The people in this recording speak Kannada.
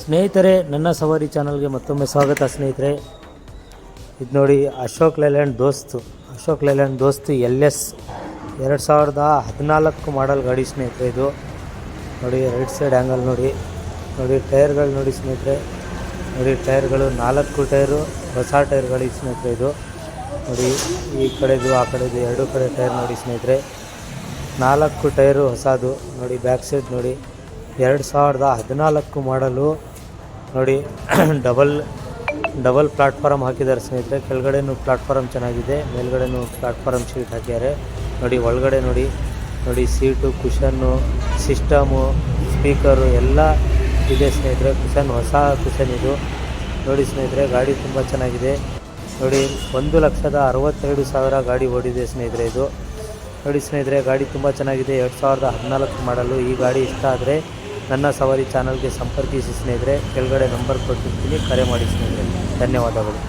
ಸ್ನೇಹಿತರೆ, ನನ್ನ ಸವಾರಿ ಚಾನಲ್ಗೆ ಮತ್ತೊಮ್ಮೆ ಸ್ವಾಗತ. ಸ್ನೇಹಿತರೆ, ಇದು ನೋಡಿ ಅಶೋಕ್ ಲೇಲ್ಯಾಂಡ್ ದೋಸ್ತು LS 2014 ಮಾಡಲ್ ಗಾಡಿ ಸ್ನೇಹಿತರೆ. ಇದು ನೋಡಿ, ರೈಟ್ ಸೈಡ್ ಆ್ಯಂಗಲ್ ನೋಡಿ ಟೈರ್ಗಳು ನೋಡಿ ಸ್ನೇಹಿತರೆ. ನೋಡಿ, ಟೈರ್ಗಳು 4 ಟೈರು ಹೊಸ ಟೈರ್ಗಳು ಸ್ನೇಹಿತರೆ. ಇದು ನೋಡಿ, ಈ ಕಡೆದು ಆ ಕಡೆದು 2 ಕಡೆ ಟೈರ್ ನೋಡಿ ಸ್ನೇಹಿತರೆ. 4 ಟೈರು ಹೊಸದು ನೋಡಿ. ಬ್ಯಾಕ್ ಸೈಡ್ ನೋಡಿ, 2014 ಮಾಡಲು ನೋಡಿ. ಡಬಲ್ ಪ್ಲಾಟ್ಫಾರಮ್ ಹಾಕಿದ್ದಾರೆ ಸ್ನೇಹಿತರೆ. ಕೆಳಗಡೆನೂ ಪ್ಲಾಟ್ಫಾರಮ್ ಚೆನ್ನಾಗಿದೆ, ಮೇಲ್ಗಡೆನೂ ಪ್ಲಾಟ್ಫಾರಮ್ ಶೀಟ್ ಹಾಕಿದ್ದಾರೆ ನೋಡಿ. ಒಳಗಡೆ ನೋಡಿ ಸೀಟು, ಕುಷನ್ನು, ಸಿಸ್ಟಮು, ಸ್ಪೀಕರು ಎಲ್ಲ ಇದೆ ಸ್ನೇಹಿತರೆ. ಕುಷನ್ ಹೊಸ ಕುಷನ್ ಇದು ನೋಡಿ ಸ್ನೇಹಿತರೆ. ಗಾಡಿ ತುಂಬ ಚೆನ್ನಾಗಿದೆ ನೋಡಿ. 1,62,000 ಗಾಡಿ ಓಡಿದೆ ಸ್ನೇಹಿತರೆ. ಇದು ನೋಡಿ ಸ್ನೇಹಿತರೆ, ಗಾಡಿ ತುಂಬ ಚೆನ್ನಾಗಿದೆ. 2014 ಮಾಡಲು. ಈ ಗಾಡಿ ಇಷ್ಟ ಆದರೆ ನನ್ನ ಸವಾರಿ ಚಾನಲ್ಗೆ ಸಂಪರ್ಕಿಸಿ ಸ್ನೇಹಿತರೆ. ಕೆಳಗಡೆ ನಂಬರ್ ಕೊಟ್ಟಿರ್ತೀನಿ, ಕರೆ ಮಾಡಿ ಸ್ನೇಹಿತರೆ. ಧನ್ಯವಾದಗಳು.